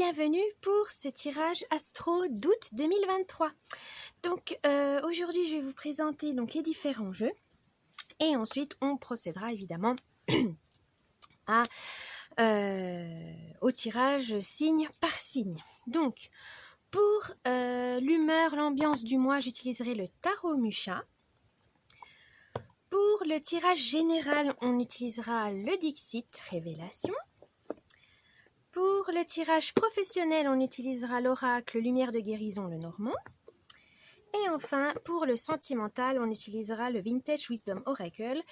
bienvenue pour ce tirage astro d'août 2023. Donc aujourd'hui je vais vous présenter donc, les différents jeux et ensuite on procédera évidemment au tirage signe par signe. Donc pour l'humeur, l'ambiance du mois, j'utiliserai le tarot Musha. Pour le tirage général, on utilisera le Dixit Révélation. Pour le tirage professionnel, on utilisera l'oracle Lumière de guérison, le Normand. Et enfin, pour le sentimental, on utilisera le Vintage Wisdom Oracle.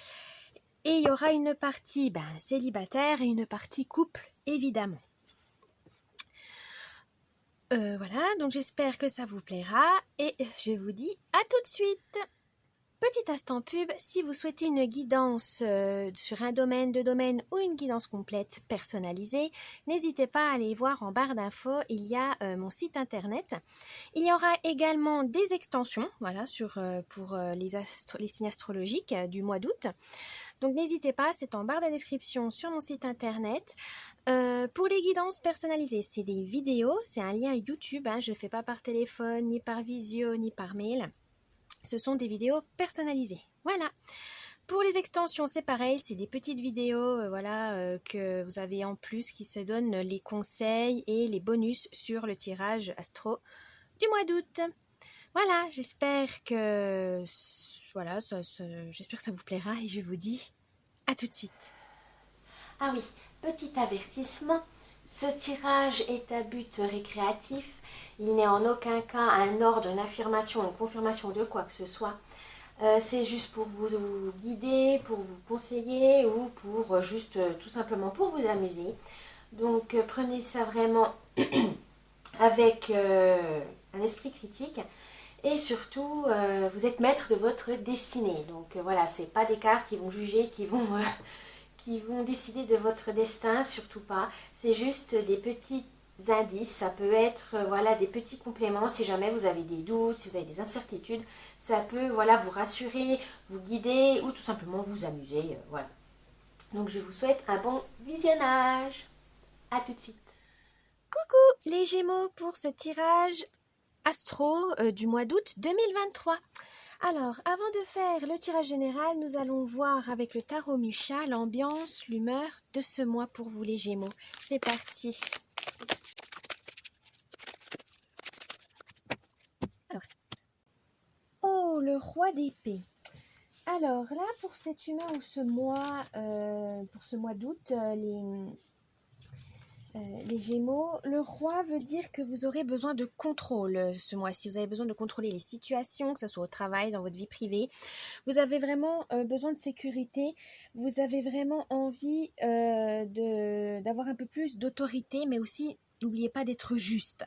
Et il y aura une partie célibataire et une partie couple, évidemment. Voilà, donc j'espère que ça vous plaira et je vous dis à tout de suite. Petit instant pub, si vous souhaitez une guidance sur un domaine, deux domaines ou une guidance complète personnalisée, n'hésitez pas à aller voir en barre d'infos, il y a mon site internet. Il y aura également des extensions voilà, pour les signes astrologiques du mois d'août. Donc n'hésitez pas, c'est en barre de description sur mon site internet. Pour les guidances personnalisées, c'est des vidéos, c'est un lien YouTube, je ne fais pas par téléphone, ni par visio, ni par mail. Ce sont des vidéos personnalisées. Voilà. Pour les extensions, c'est pareil, c'est des petites vidéos que vous avez en plus qui se donnent les conseils et les bonus sur le tirage astro du mois d'août. Voilà, j'espère que ça vous plaira et je vous dis à tout de suite. Ah oui, petit avertissement, ce tirage est à but récréatif. Il n'est en aucun cas un ordre, une affirmation, une confirmation de quoi que ce soit. C'est juste pour vous guider, pour vous conseiller ou pour juste tout simplement pour vous amuser. Donc prenez ça vraiment avec un esprit critique. Et surtout, vous êtes maître de votre destinée. Donc voilà, c'est pas des cartes qui vont juger, qui vont décider de votre destin, surtout pas. C'est juste des petits indices, ça peut être des petits compléments si jamais vous avez des doutes, si vous avez des incertitudes. Ça peut vous rassurer, vous guider ou tout simplement vous amuser. Voilà. Donc je vous souhaite un bon visionnage. A tout de suite. Coucou les Gémeaux pour ce tirage astro du mois d'août 2023. Alors, avant de faire le tirage général, nous allons voir avec le tarot Musha l'ambiance, l'humeur de ce mois pour vous les Gémeaux. C'est parti. Alors, oh, le roi d'épée. Alors là, pour cette humeur ou ce mois, pour ce mois d'août, les Gémeaux, le roi veut dire que vous aurez besoin de contrôle ce mois-ci. Vous avez besoin de contrôler les situations, que ce soit au travail, dans votre vie privée. Vous avez vraiment besoin de sécurité. Vous avez vraiment envie d'avoir un peu plus d'autorité, mais aussi n'oubliez pas d'être juste.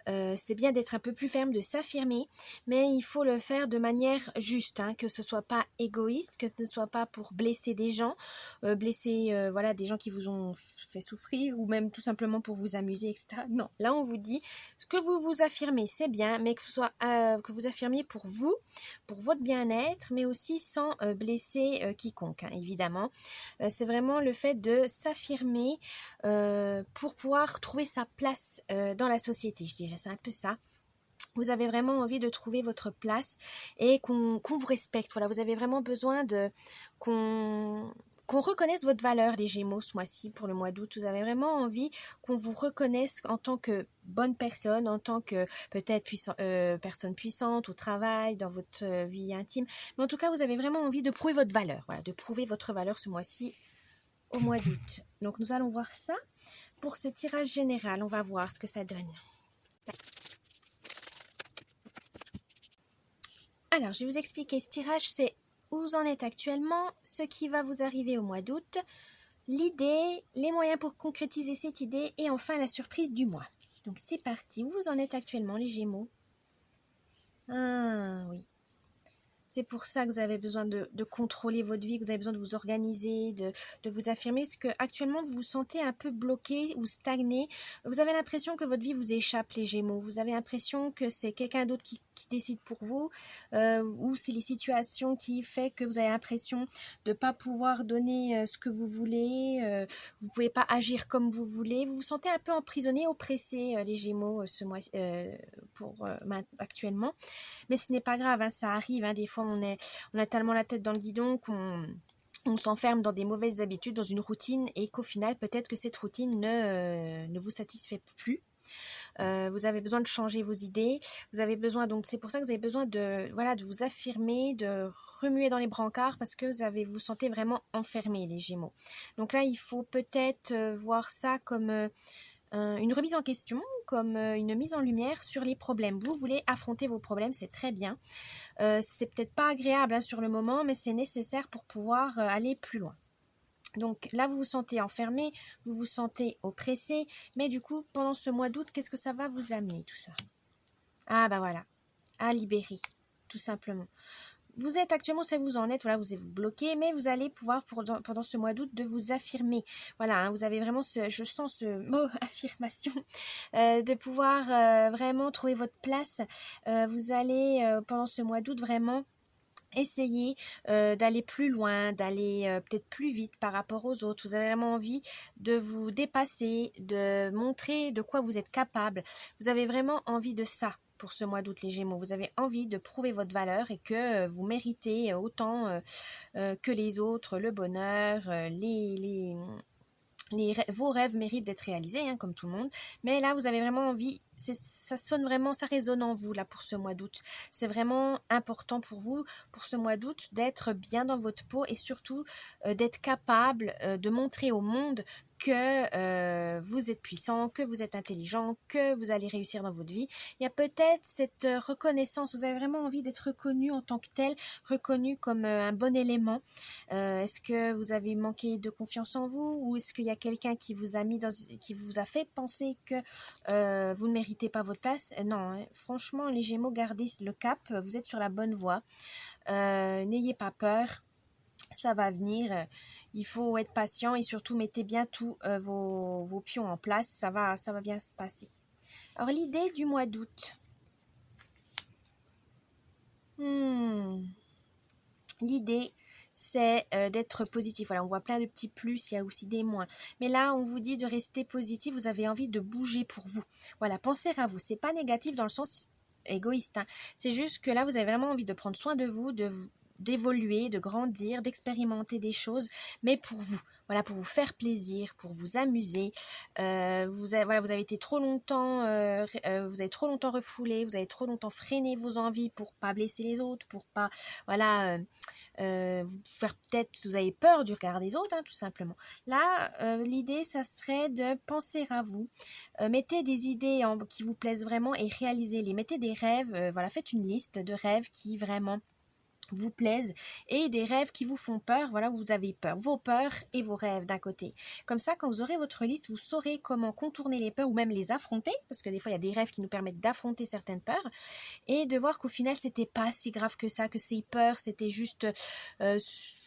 C'est bien d'être un peu plus ferme, de s'affirmer, mais il faut le faire de manière juste, que ce soit pas égoïste, que ce ne soit pas pour blesser des gens, des gens qui vous ont fait souffrir ou même tout simplement pour vous amuser, etc. Non, là on vous dit ce que vous vous affirmez, c'est bien, mais que vous affirmiez pour vous, pour votre bien-être, mais aussi sans blesser quiconque, évidemment. C'est vraiment le fait de s'affirmer pour pouvoir trouver sa place dans la société, je dirais, c'est un peu ça. Vous avez vraiment envie de trouver votre place et qu'on vous respecte. Voilà, vous avez vraiment besoin qu'on reconnaisse votre valeur, les Gémeaux, ce mois-ci, pour le mois d'août. Vous avez vraiment envie qu'on vous reconnaisse en tant que bonne personne, en tant que peut-être personne puissante au travail, dans votre vie intime. Mais en tout cas, vous avez vraiment envie de prouver votre valeur. Voilà, de prouver votre valeur ce mois-ci, au mois d'août. Donc, nous allons voir ça. Pour ce tirage général, on va voir ce que ça donne. Alors, je vais vous expliquer ce tirage, c'est où vous en êtes actuellement, ce qui va vous arriver au mois d'août, l'idée, les moyens pour concrétiser cette idée et enfin la surprise du mois. Donc, c'est parti. Où vous en êtes actuellement, les Gémeaux? Ah, oui. C'est pour ça que vous avez besoin de contrôler votre vie, que vous avez besoin de vous organiser, de vous affirmer. Parce que actuellement vous vous sentez un peu bloqué ou stagné. Vous avez l'impression que votre vie vous échappe, les Gémeaux. Vous avez l'impression que c'est quelqu'un d'autre qui décide pour vous, ou c'est les situations qui fait que vous avez l'impression de ne pas pouvoir donner ce que vous voulez. Vous ne pouvez pas agir comme vous voulez. Vous vous sentez un peu emprisonné, oppressé, les Gémeaux, ce mois, actuellement. Mais ce n'est pas grave, hein, ça arrive. Hein, des fois, on a tellement la tête dans le guidon qu'on s'enferme dans des mauvaises habitudes, dans une routine, et qu'au final, peut-être que cette routine ne vous satisfait plus. Vous avez besoin de changer vos idées. Vous avez besoin, donc c'est pour ça que vous avez besoin de vous affirmer, de remuer dans les brancards parce que vous sentez vraiment enfermé, les Gémeaux. Donc là, il faut peut-être voir ça comme une remise en question, comme une mise en lumière sur les problèmes. Vous voulez affronter vos problèmes, c'est très bien. C'est peut-être pas agréable hein, sur le moment, mais c'est nécessaire pour pouvoir aller plus loin. Donc là, vous vous sentez enfermé, vous vous sentez oppressé, mais du coup, pendant ce mois d'août, qu'est-ce que ça va vous amener tout ça? Ah bah voilà, à libérer, tout simplement. Vous êtes actuellement, ça vous en êtes, voilà, vous êtes bloqué, mais vous allez pouvoir pendant ce mois d'août de vous affirmer. Voilà, hein, vous avez vraiment je sens ce mot affirmation, de pouvoir vraiment trouver votre place. Vous allez pendant ce mois d'août vraiment essayer d'aller plus loin, d'aller peut-être plus vite par rapport aux autres. Vous avez vraiment envie de vous dépasser, de montrer de quoi vous êtes capable. Vous avez vraiment envie de ça pour ce mois d'août, les Gémeaux. Vous avez envie de prouver votre valeur et que vous méritez autant que les autres le bonheur, vos rêves méritent d'être réalisés, hein, comme tout le monde. Mais là, vous avez vraiment envie, ça sonne vraiment, ça résonne en vous, là, pour ce mois d'août. C'est vraiment important pour vous, pour ce mois d'août, d'être bien dans votre peau et surtout d'être capable de montrer au monde que vous êtes puissant, que vous êtes intelligent, que vous allez réussir dans votre vie. Il y a peut-être cette reconnaissance, vous avez vraiment envie d'être reconnu en tant que tel, reconnu comme un bon élément. Est-ce que vous avez manqué de confiance en vous ou est-ce qu'il y a quelqu'un qui vous a qui vous a fait penser que vous ne méritez pas votre place? Non, hein, franchement, les Gémeaux, gardez le cap, vous êtes sur la bonne voie. N'ayez pas peur. Ça va venir, il faut être patient et surtout mettez bien tous vos pions en place, ça va bien se passer. Alors l'idée du mois d'août, l'idée c'est d'être positif. Voilà, on voit plein de petits plus, il y a aussi des moins. Mais là, on vous dit de rester positif, vous avez envie de bouger pour vous. Voilà, pensez à vous, c'est pas négatif dans le sens égoïste, hein. C'est juste que là, vous avez vraiment envie de prendre soin de vous, d'évoluer, de grandir, d'expérimenter des choses, mais pour vous. Voilà, pour vous faire plaisir, pour vous amuser. Vous avez été trop longtemps, vous avez trop longtemps refoulé, vous avez trop longtemps freiné vos envies pour pas blesser les autres, pour pas, vous faire peut-être, vous avez peur du regard des autres, hein, tout simplement. Là, l'idée, ça serait de penser à vous. Mettez des idées qui vous plaisent vraiment et réalisez-les. Mettez des rêves, faites une liste de rêves qui vraiment vous plaisent et des rêves qui vous font peur, voilà, où vous avez peur, vos peurs et vos rêves d'un côté. Comme ça, quand vous aurez votre liste, vous saurez comment contourner les peurs ou même les affronter, parce que des fois, il y a des rêves qui nous permettent d'affronter certaines peurs et de voir qu'au final, c'était pas si grave que ça, que ces peurs, c'était juste...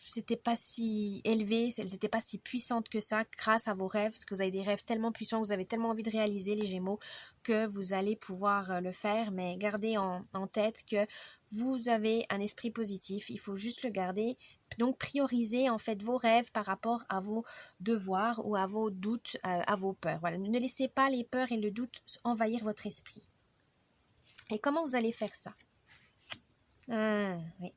c'était pas si élevé, elles n'étaient pas si puissantes que ça grâce à vos rêves, parce que vous avez des rêves tellement puissants, vous avez tellement envie de réaliser les Gémeaux que vous allez pouvoir le faire, mais gardez en tête que vous avez un esprit positif, il faut juste le garder, donc prioriser en fait vos rêves par rapport à vos devoirs ou à vos doutes, à vos peurs. Voilà, ne laissez pas les peurs et le doute envahir votre esprit. Et comment vous allez faire ça? Oui.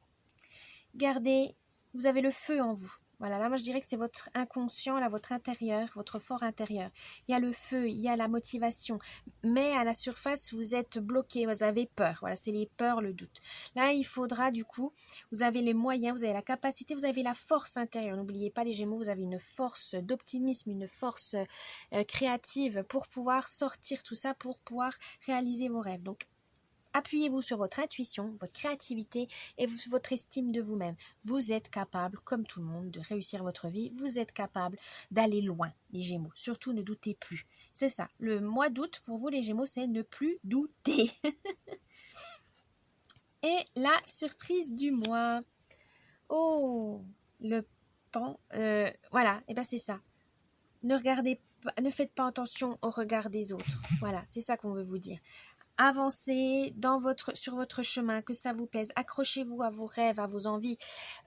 Gardez, vous avez le feu en vous. Voilà, là moi je dirais que c'est votre inconscient, là, votre intérieur, votre fort intérieur. Il y a le feu, il y a la motivation, mais à la surface vous êtes bloqué, vous avez peur. Voilà, c'est les peurs, le doute. Là il faudra du coup, vous avez les moyens, vous avez la capacité, vous avez la force intérieure. N'oubliez pas les Gémeaux, vous avez une force d'optimisme, une force créative pour pouvoir sortir tout ça, pour pouvoir réaliser vos rêves. Donc appuyez-vous sur votre intuition, votre créativité et votre estime de vous-même. Vous êtes capable, comme tout le monde, de réussir votre vie. Vous êtes capable d'aller loin, les Gémeaux. Surtout, ne doutez plus. C'est ça. Le mois d'août, pour vous, les Gémeaux, c'est ne plus douter. Et la surprise du mois. Oh, le pan. Voilà, et ben c'est ça. Ne faites pas attention au regard des autres. Voilà, c'est ça qu'on veut vous dire. Avancez sur votre chemin, que ça vous plaise. Accrochez-vous à vos rêves, à vos envies.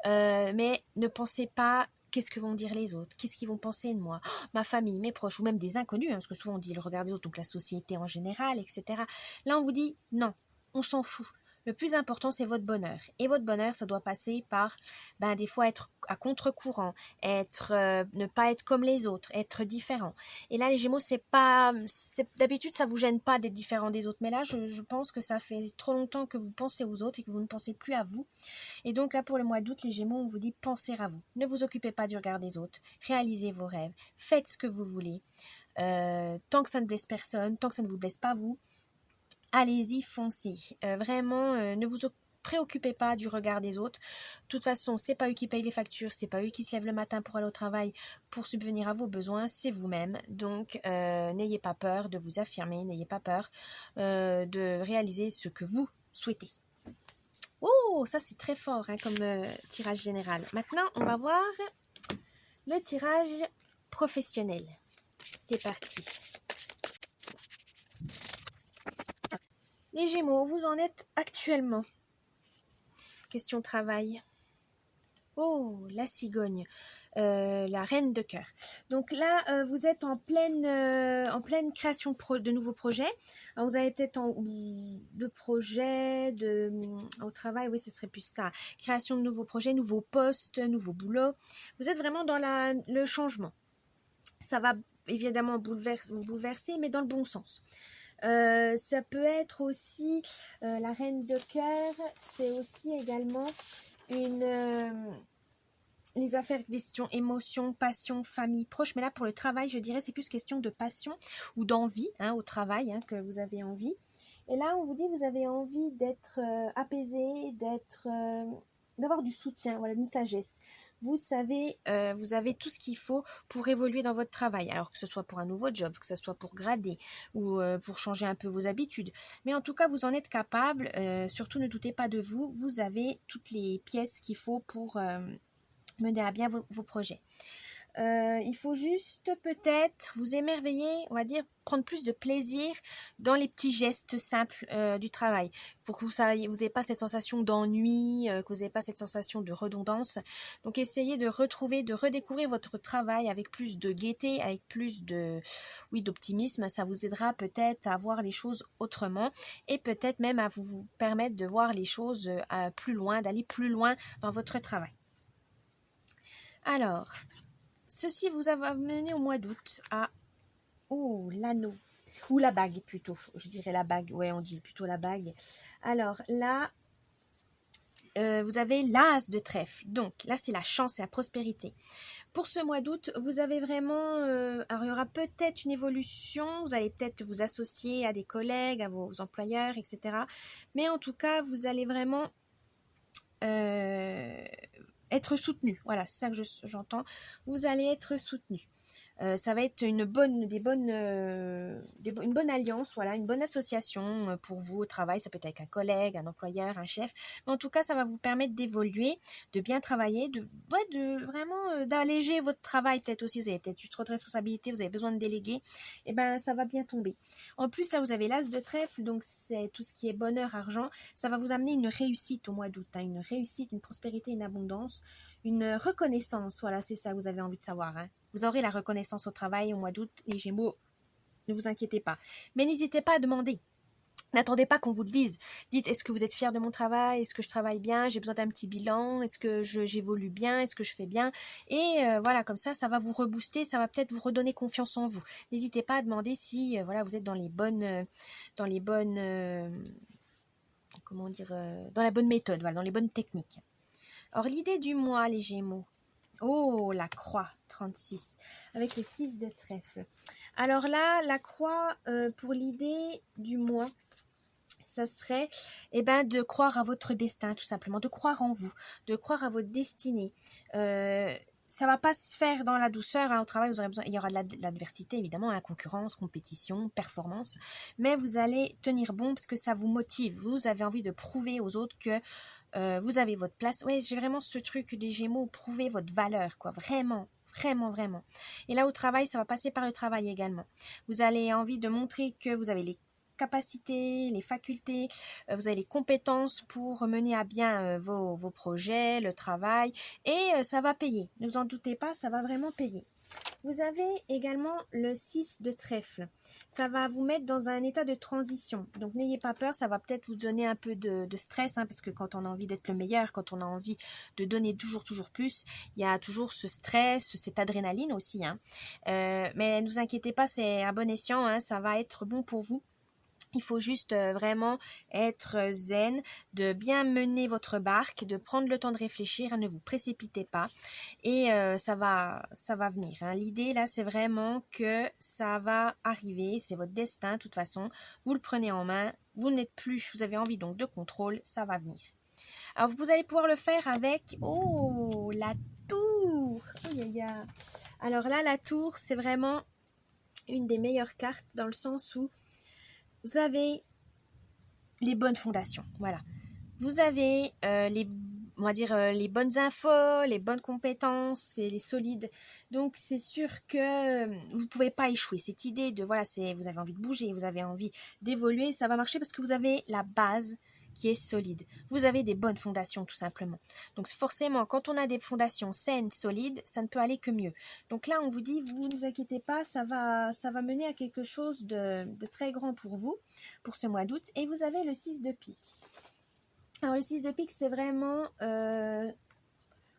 Mais ne pensez pas qu'est-ce que vont dire les autres, qu'est-ce qu'ils vont penser de moi, oh, ma famille, mes proches, ou même des inconnus, hein, parce que souvent on dit le regard des autres, donc la société en général, etc. Là, on vous dit non, on s'en fout. Le plus important, c'est votre bonheur. Et votre bonheur, ça doit passer par, des fois, être à contre-courant, ne pas être comme les autres, être différent. Et là, les Gémeaux, d'habitude, ça vous gêne pas d'être différent des autres. Mais là, je pense que ça fait trop longtemps que vous pensez aux autres et que vous ne pensez plus à vous. Et donc là, pour le mois d'août, les Gémeaux, on vous dit pensez à vous. Ne vous occupez pas du regard des autres. Réalisez vos rêves. Faites ce que vous voulez. Tant que ça ne blesse personne, tant que ça ne vous blesse pas vous, allez-y, foncez. Vraiment, ne vous préoccupez pas du regard des autres. De toute façon, c'est pas eux qui payent les factures, c'est pas eux qui se lèvent le matin pour aller au travail, pour subvenir à vos besoins, c'est vous-même. Donc, n'ayez pas peur de vous affirmer, n'ayez pas peur de réaliser ce que vous souhaitez. Oh, ça c'est très fort comme tirage général. Maintenant, on va voir le tirage professionnel. C'est parti. Les Gémeaux, vous en êtes actuellement. Question travail. Oh, la cigogne, la reine de cœur. Donc là, vous êtes en pleine création de nouveaux projets. Alors, vous avez peut-être de projets au travail, oui, ce serait plus ça. Création de nouveaux projets, nouveaux postes, nouveaux boulots. Vous êtes vraiment dans le changement. Ça va évidemment vous bouleverser, mais dans le bon sens. Ça peut être aussi la reine de cœur, c'est aussi également les affaires, questions émotions, passion, famille, proche. Mais là, pour le travail, je dirais, c'est plus question de passion ou d'envie au travail, que vous avez envie. Et là, on vous dit, vous avez envie d'être apaisé, d'avoir du soutien, voilà, d'une sagesse. Vous savez, vous avez tout ce qu'il faut pour évoluer dans votre travail, alors que ce soit pour un nouveau job, que ce soit pour grader ou pour changer un peu vos habitudes. Mais en tout cas, vous en êtes capable. Surtout, ne doutez pas de vous. Vous avez toutes les pièces qu'il faut pour mener à bien vos projets. Il faut juste peut-être vous émerveiller, on va dire, prendre plus de plaisir dans les petits gestes simples du travail, pour que vous n'ayez pas cette sensation d'ennui, que vous n'ayez pas cette sensation de redondance. Donc essayez de redécouvrir votre travail avec plus de gaieté, avec plus d'optimisme. Ça vous aidera peut-être à voir les choses autrement et peut-être même à vous permettre de voir les choses plus loin, d'aller plus loin dans votre travail. Alors, ceci vous a amené au mois d'août à l'anneau, ou la bague plutôt, je dirais la bague, ouais on dit plutôt la bague. Alors là, vous avez l'as de trèfle, donc là c'est la chance et la prospérité. Pour ce mois d'août, vous avez vraiment, alors il y aura peut-être une évolution, vous allez peut-être vous associer à des collègues, à vos employeurs, etc. Mais en tout cas, vous allez vraiment être soutenu. Voilà, c'est ça que j'entends. Vous allez être soutenu. Ça va être une bonne alliance, voilà, une bonne association pour vous au travail. Ça peut être avec un collègue, un employeur, un chef. Mais en tout cas, ça va vous permettre d'évoluer, de bien travailler, de vraiment d'alléger votre travail. Peut-être aussi, vous avez peut-être eu trop de responsabilités, vous avez besoin de déléguer. Et ça va bien tomber. En plus, là, vous avez l'as de trèfle, donc c'est tout ce qui est bonheur, argent. Ça va vous amener une réussite au mois d'août, une réussite, une prospérité, une abondance, une reconnaissance. Voilà, c'est ça que vous avez envie de savoir. Vous aurez la reconnaissance au travail au mois d'août, les Gémeaux, ne vous inquiétez pas. Mais n'hésitez pas à demander. N'attendez pas qu'on vous le dise. Dites, est-ce que vous êtes fier de mon travail? Est-ce que je travaille bien? J'ai besoin d'un petit bilan? Est-ce que j'évolue bien? Est-ce que je fais bien? Et voilà, comme ça va vous rebooster, ça va peut-être vous redonner confiance en vous. N'hésitez pas à demander si vous êtes dans la bonne méthode, dans les bonnes techniques. Alors, l'idée du mois, les Gémeaux. Oh, la croix, 36, avec le 6 de trèfle. Alors là, la croix, pour l'idée du mois, ça serait de croire à votre destin, tout simplement, de croire en vous, de croire à votre destinée. ça va pas se faire dans la douceur, hein. Au travail, vous aurez besoin, il y aura de l'adversité, évidemment, hein, concurrence, compétition, performance, mais vous allez tenir bon parce que ça vous motive. Vous avez envie de prouver aux autres que vous avez votre place. Ouais, j'ai vraiment ce truc des Gémeaux, prouver votre valeur, quoi, vraiment. Vraiment, vraiment. Et là, au travail, ça va passer par le travail également. Vous allez envie de montrer que vous avez les capacités, les facultés, vous avez les compétences pour mener à bien vos projets, le travail, et ça va payer. Ne vous en doutez pas, ça va vraiment payer. Vous avez également le 6 de trèfle. Ça va vous mettre dans un état de transition. Donc n'ayez pas peur, ça va peut-être vous donner un peu de stress, hein, parce que quand on a envie d'être le meilleur, quand on a envie de donner toujours plus, il y a toujours ce stress, cette adrénaline aussi, hein. Mais ne vous inquiétez pas, c'est à bon escient, hein, ça va être bon pour vous. Il faut juste vraiment être zen, de bien mener votre barque, de prendre le temps de réfléchir, hein, ne vous précipitez pas et ça va venir, hein. L'idée là, c'est vraiment que ça va arriver, c'est votre destin de toute façon, vous le prenez en main, vous n'êtes plus, vous avez envie donc de contrôle, ça va venir. Alors vous allez pouvoir le faire avec, oh, la tour. Alors là, la tour, c'est vraiment une des meilleures cartes dans le sens où vous avez les bonnes fondations, voilà. Vous avez on va dire les bonnes infos, les bonnes compétences, et les solides. Donc c'est sûr que vous ne pouvez pas échouer. Cette idée de voilà, vous avez envie de bouger, vous avez envie d'évoluer, ça va marcher parce que vous avez la base qui est solide. Vous avez des bonnes fondations tout simplement. Donc forcément, quand on a des fondations saines, solides, ça ne peut aller que mieux. Donc là, on vous dit, vous ne vous inquiétez pas, ça va mener à quelque chose de très grand pour vous, pour ce mois d'août. Et vous avez le 6 de pique. Alors le 6 de pique, c'est vraiment...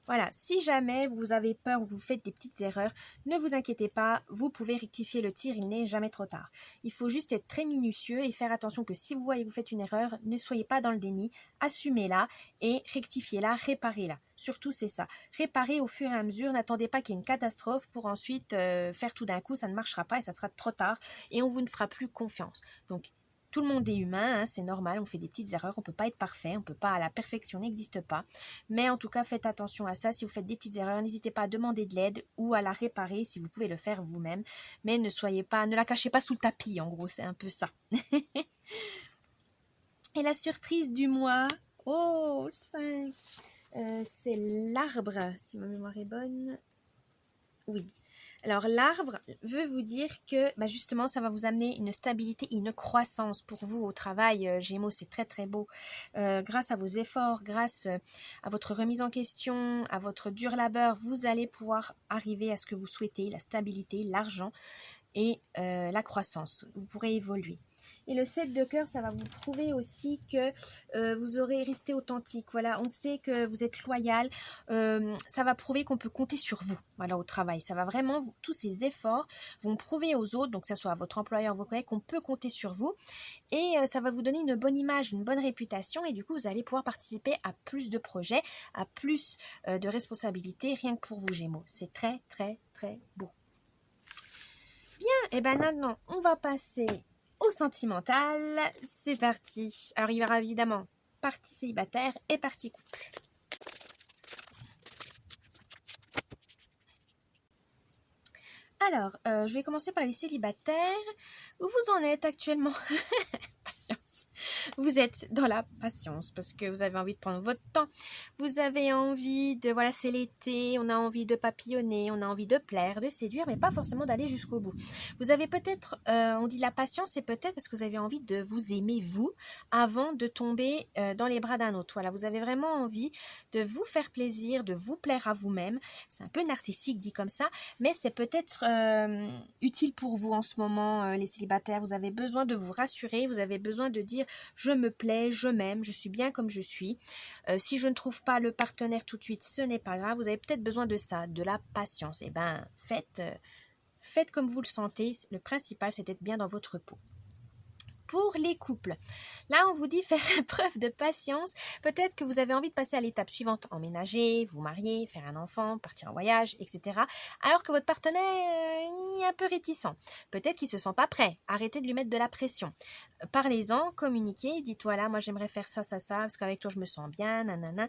voilà, si jamais vous avez peur ou vous faites des petites erreurs, ne vous inquiétez pas, vous pouvez rectifier le tir, il n'est jamais trop tard. Il faut juste être très minutieux et faire attention que si vous voyez que vous faites une erreur, ne soyez pas dans le déni, assumez-la et rectifiez-la, réparez-la. Surtout c'est ça, réparez au fur et à mesure, n'attendez pas qu'il y ait une catastrophe pour ensuite faire tout d'un coup, ça ne marchera pas et ça sera trop tard et on vous ne fera plus confiance. Donc tout le monde est humain, hein, c'est normal, on fait des petites erreurs, on ne peut pas être parfait, on peut pas, la perfection n'existe pas. Mais en tout cas, faites attention à ça. Si vous faites des petites erreurs, n'hésitez pas à demander de l'aide ou à la réparer si vous pouvez le faire vous-même. Mais ne la cachez pas sous le tapis, en gros, c'est un peu ça. Et la surprise du mois, oh, 5, c'est l'arbre, si ma mémoire est bonne. Oui. Alors l'arbre veut vous dire que justement ça va vous amener une stabilité et une croissance pour vous au travail. Gémeaux, c'est très très beau. Grâce à vos efforts, grâce à votre remise en question, à votre dur labeur, vous allez pouvoir arriver à ce que vous souhaitez, la stabilité, l'argent et la croissance. Vous pourrez évoluer. Et le 7 de cœur, ça va vous prouver aussi que vous aurez resté authentique. Voilà, on sait que vous êtes loyal. Ça va prouver qu'on peut compter sur vous, voilà, au travail. Ça va vraiment, tous ces efforts vont prouver aux autres, donc que ce soit à votre employeur, vos collègues, qu'on peut compter sur vous. Et ça va vous donner une bonne image, une bonne réputation. Et du coup, vous allez pouvoir participer à plus de projets, à plus de responsabilités, rien que pour vous, Gémeaux. C'est très, très, très beau. Bien, et maintenant, on va passer au sentimental. C'est parti. Alors, il y aura évidemment partie célibataire et partie couple. Alors, je vais commencer par les célibataires. Où vous en êtes actuellement? Patience. Vous êtes dans la patience parce que vous avez envie de prendre votre temps. Vous avez envie de, voilà, c'est l'été, on a envie de papillonner, on a envie de plaire, de séduire, mais pas forcément d'aller jusqu'au bout. Vous avez peut-être, on dit la patience, c'est peut-être parce que vous avez envie de vous aimer vous avant de tomber dans les bras d'un autre. Voilà, vous avez vraiment envie de vous faire plaisir, de vous plaire à vous-même. C'est un peu narcissique dit comme ça, mais c'est peut-être utile pour vous en ce moment, les célibataires. Vous avez besoin de vous rassurer, vous avez besoin de dire je me plais, je m'aime, je suis bien comme je suis. Si je ne trouve pas le partenaire tout de suite, ce n'est pas grave. Vous avez peut-être besoin de ça, de la patience. Eh bien, faites comme vous le sentez. Le principal, c'est d'être bien dans votre peau. Pour les couples, là on vous dit faire preuve de patience. Peut-être que vous avez envie de passer à l'étape suivante, emménager, vous marier, faire un enfant, partir en voyage, etc. Alors que votre partenaire est un peu réticent. Peut-être qu'il ne se sent pas prêt. Arrêtez de lui mettre de la pression. Parlez-en, communiquez, dites voilà, moi j'aimerais faire ça, parce qu'avec toi je me sens bien, nanana.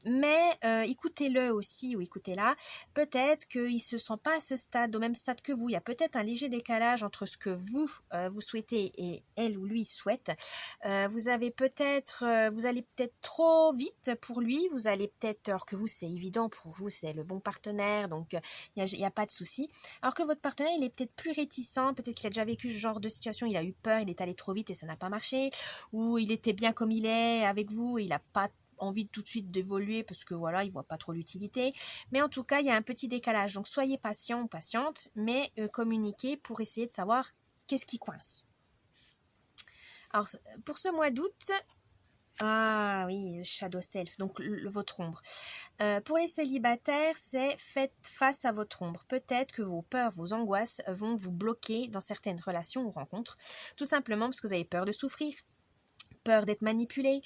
Mais écoutez-le aussi ou écoutez-la, peut-être qu'il ne se sent pas à ce stade, au même stade que vous. Il y a peut-être un léger décalage entre ce que vous, vous souhaitez et elle ou lui souhaite. Vous allez peut-être trop vite pour lui, vous allez peut-être, alors que vous c'est évident pour vous, c'est le bon partenaire, donc il n'y a pas de souci. Alors que votre partenaire, il est peut-être plus réticent, peut-être qu'il a déjà vécu ce genre de situation, il a eu peur, il est allé trop vite et ça n'a pas marché, ou il était bien comme il est avec vous, et il n'a pas envie de tout de suite d'évoluer parce que voilà, il voit pas trop l'utilité. Mais en tout cas, il y a un petit décalage. Donc soyez patient ou patiente, mais communiquez pour essayer de savoir qu'est-ce qui coince. Alors pour ce mois d'août, ah oui, Shadow Self, donc votre ombre. Pour les célibataires, c'est faites face à votre ombre. Peut-être que vos peurs, vos angoisses vont vous bloquer dans certaines relations ou rencontres, tout simplement parce que vous avez peur de souffrir, peur d'être manipulé,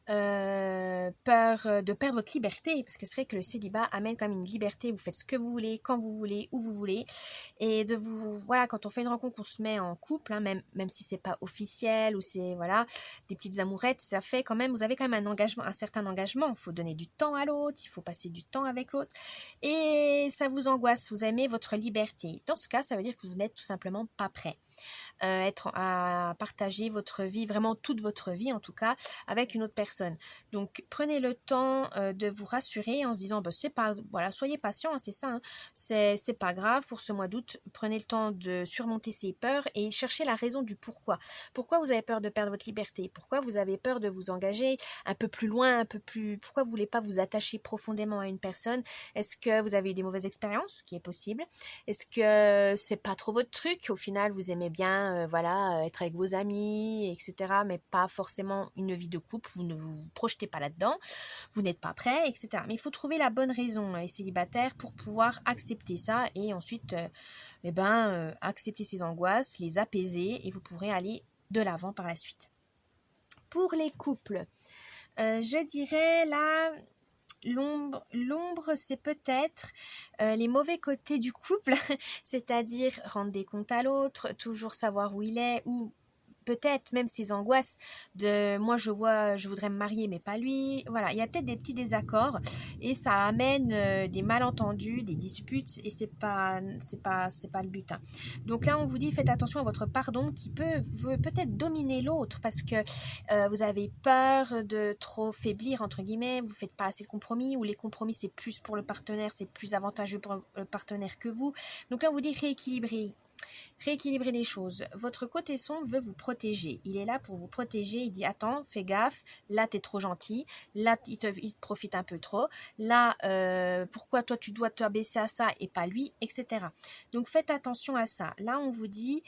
peur de perdre votre liberté, parce que c'est vrai que le célibat amène quand même une liberté, vous faites ce que vous voulez, quand vous voulez, où vous voulez, et de vous, voilà, quand on fait une rencontre, on se met en couple, même si c'est pas officiel, ou c'est, voilà, des petites amourettes, ça fait quand même, vous avez quand même un engagement, un certain engagement, il faut donner du temps à l'autre, il faut passer du temps avec l'autre, et ça vous angoisse, vous aimez votre liberté. Dans ce cas, ça veut dire que vous n'êtes tout simplement pas prêt. Être à partager votre vie, vraiment toute votre vie en tout cas, avec une autre personne. Donc prenez le temps de vous rassurer en se disant c'est pas, voilà, soyez patient, c'est ça, c'est pas grave pour ce mois d'août. Prenez le temps de surmonter ces peurs et cherchez la raison du pourquoi. Pourquoi vous avez peur de perdre votre liberté? Pourquoi vous avez peur de vous engager un peu plus loin, pourquoi vous voulez pas vous attacher profondément à une personne? Est-ce que vous avez eu des mauvaises expériences, ce qui est possible? Est-ce que c'est pas trop votre truc? Au final, vous aimez bien être avec vos amis, etc. Mais pas forcément une vie de couple, vous ne vous projetez pas là-dedans, vous n'êtes pas prêt, etc. Mais il faut trouver la bonne raison, les célibataires, pour pouvoir accepter ça et ensuite accepter ces angoisses, les apaiser et vous pourrez aller de l'avant par la suite. Pour les couples, je dirais là, l'ombre, c'est peut-être les mauvais côtés du couple, c'est-à-dire rendre des comptes à l'autre, toujours savoir où il est, ou peut-être même ses angoisses de moi je voudrais me marier mais pas lui. Voilà, il y a peut-être des petits désaccords et ça amène des malentendus, des disputes et c'est pas le but. Donc là on vous dit faites attention à votre pardon qui veut peut-être dominer l'autre parce que vous avez peur de trop faiblir entre guillemets, vous faites pas assez de compromis ou les compromis c'est plus pour le partenaire, c'est plus avantageux pour le partenaire que vous. Donc là on vous dit rééquilibrer les choses. Votre côté sombre veut vous protéger. Il est là pour vous protéger. Il dit attends, fais gaffe. Là, t'es trop gentil. Là, il te profite un peu trop. Là, pourquoi toi, tu dois t'abaisser à ça et pas lui, etc. Donc, faites attention à ça. Là, on vous dit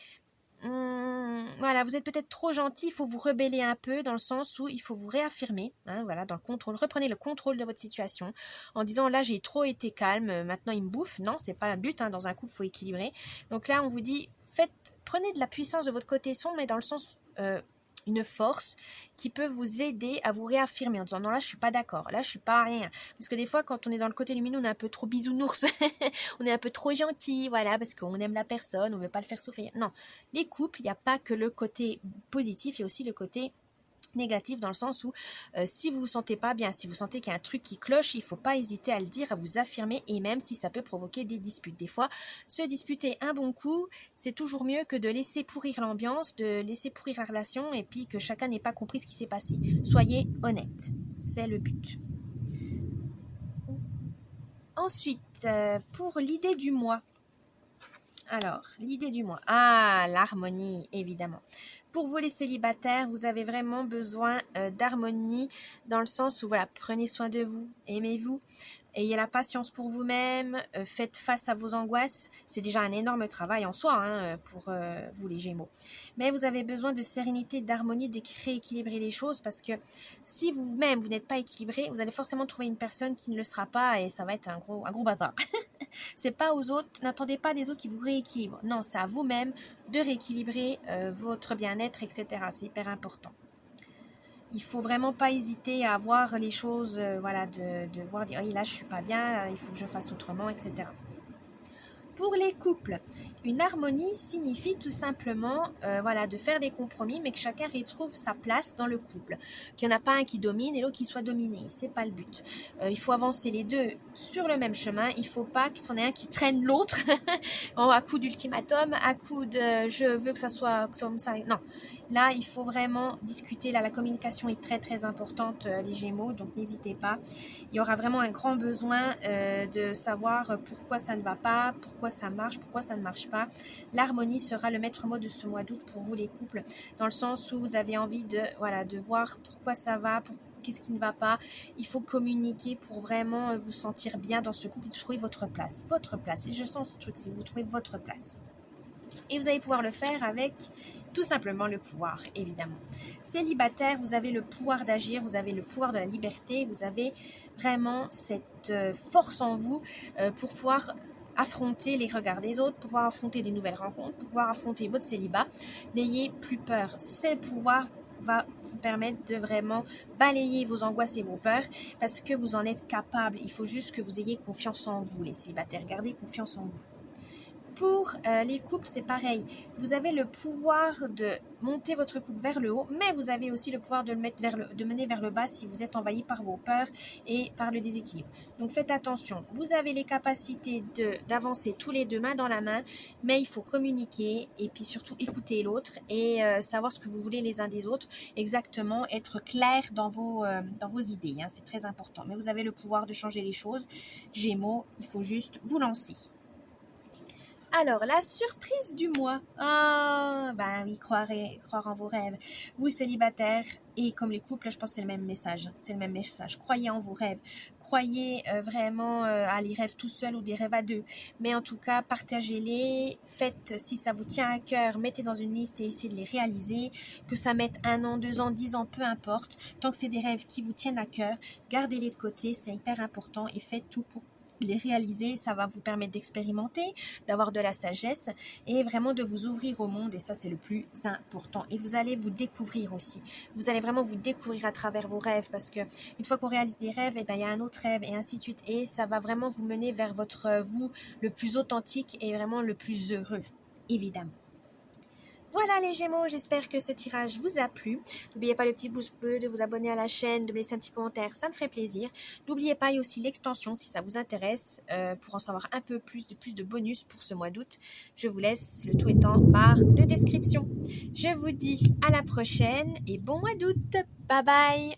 voilà, vous êtes peut-être trop gentil, il faut vous rebeller un peu dans le sens où il faut vous réaffirmer, voilà, dans le contrôle, reprenez le contrôle de votre situation en disant là j'ai trop été calme, maintenant il me bouffe, non c'est pas le but, dans un couple il faut équilibrer, donc là on vous dit prenez de la puissance de votre côté sombre mais dans le sens une force qui peut vous aider à vous réaffirmer en disant non là je suis pas d'accord, là je suis pas rien, parce que des fois quand on est dans le côté lumineux on est un peu trop bisounours on est un peu trop gentil, voilà, parce qu'on aime la personne, on veut pas le faire souffrir. Non, les couples, il n'y a pas que le côté positif, il y a aussi le côté négatif dans le sens où si vous vous sentez pas bien, si vous sentez qu'il y a un truc qui cloche, il faut pas hésiter à le dire, à vous affirmer et même si ça peut provoquer des disputes. Des fois, se disputer un bon coup, c'est toujours mieux que de laisser pourrir l'ambiance, de laisser pourrir la relation et puis que chacun n'ait pas compris ce qui s'est passé. Soyez honnête, c'est le but. Ensuite, pour l'idée du mois. Alors, l'idée du mois. Ah, l'harmonie, évidemment. Pour vous les célibataires, vous avez vraiment besoin d'harmonie dans le sens où, voilà, prenez soin de vous, aimez-vous, ayez la patience pour vous-même, faites face à vos angoisses. C'est déjà un énorme travail en soi pour vous les Gémeaux. Mais vous avez besoin de sérénité, d'harmonie, de rééquilibrer les choses parce que si vous-même, vous n'êtes pas équilibré, vous allez forcément trouver une personne qui ne le sera pas et ça va être un gros bazar. C'est pas aux autres, n'attendez pas des autres qui vous rééquilibrent. Non, c'est à vous-même de rééquilibrer votre bien-être, etc. C'est hyper important. Il faut vraiment pas hésiter à voir les choses, de voir, dire, oh, là je suis pas bien, il faut que je fasse autrement, etc. Pour les couples, une harmonie signifie tout simplement voilà, de faire des compromis, mais que chacun retrouve sa place dans le couple. Qu'il n'y en a pas un qui domine et l'autre qui soit dominé. C'est pas le but. Il faut avancer les deux sur le même chemin. Il ne faut pas qu'il y en ait un qui traîne l'autre à coup d'ultimatum, à coup de je veux que ça soit comme ça. Non. Là, il faut vraiment discuter. Là, la communication est très très importante, les Gémeaux, donc n'hésitez pas. Il y aura vraiment un grand besoin de savoir pourquoi ça ne va pas, pourquoi ça marche, pourquoi ça ne marche pas. L'harmonie sera le maître mot de ce mois d'août pour vous les couples, dans le sens où vous avez envie de voir pourquoi ça va, qu'est-ce qui ne va pas. Il faut communiquer pour vraiment vous sentir bien dans ce couple, trouver votre place. Votre place. Et je sens ce truc, c'est que vous trouvez votre place. Et vous allez pouvoir le faire avec tout simplement le pouvoir, évidemment. Célibataire, vous avez le pouvoir d'agir, vous avez le pouvoir de la liberté, vous avez vraiment cette force en vous pour pouvoir affronter les regards des autres, pour pouvoir affronter des nouvelles rencontres, pour pouvoir affronter votre célibat. N'ayez plus peur. Ce pouvoir va vous permettre de vraiment balayer vos angoisses et vos peurs parce que vous en êtes capable. Il faut juste que vous ayez confiance en vous, les célibataires. Gardez confiance en vous. Pour les couples, c'est pareil. Vous avez le pouvoir de monter votre couple vers le haut, mais vous avez aussi le pouvoir de le mettre de mener vers le bas si vous êtes envahi par vos peurs et par le déséquilibre. Donc faites attention. Vous avez les capacités d'avancer tous les deux main dans la main, mais il faut communiquer et puis surtout écouter l'autre et savoir ce que vous voulez les uns des autres. Exactement, être clair dans vos idées. Hein, c'est très important. Mais vous avez le pouvoir de changer les choses. Gémeaux, il faut juste vous lancer. Alors, la surprise du mois. Ben oui, croire en vos rêves. Vous, célibataires, et comme les couples, je pense que c'est le même message. C'est le même message. Croyez en vos rêves. Croyez vraiment à les rêves tout seuls ou des rêves à deux. Mais en tout cas, partagez-les. Faites, si ça vous tient à cœur, mettez dans une liste et essayez de les réaliser. Que ça mette 1 an, 2 ans, 10 ans, peu importe. Tant que c'est des rêves qui vous tiennent à cœur, gardez-les de côté. C'est hyper important et faites tout pour les réaliser. Ça va vous permettre d'expérimenter, d'avoir de la sagesse et vraiment de vous ouvrir au monde, et ça c'est le plus important. Et vous allez vous découvrir aussi, vous allez vraiment vous découvrir à travers vos rêves, parce que une fois qu'on réalise des rêves, et ben il y a un autre rêve et ainsi de suite, et ça va vraiment vous mener vers votre vous le plus authentique et vraiment le plus heureux, évidemment. Voilà les Gémeaux, j'espère que ce tirage vous a plu. N'oubliez pas le petit pouce bleu, de vous abonner à la chaîne, de me laisser un petit commentaire, ça me ferait plaisir. N'oubliez pas, il y a aussi l'extension si ça vous intéresse, pour en savoir un peu plus de bonus pour ce mois d'août. Je vous laisse, le tout étant barre de description. Je vous dis à la prochaine et bon mois d'août. Bye bye.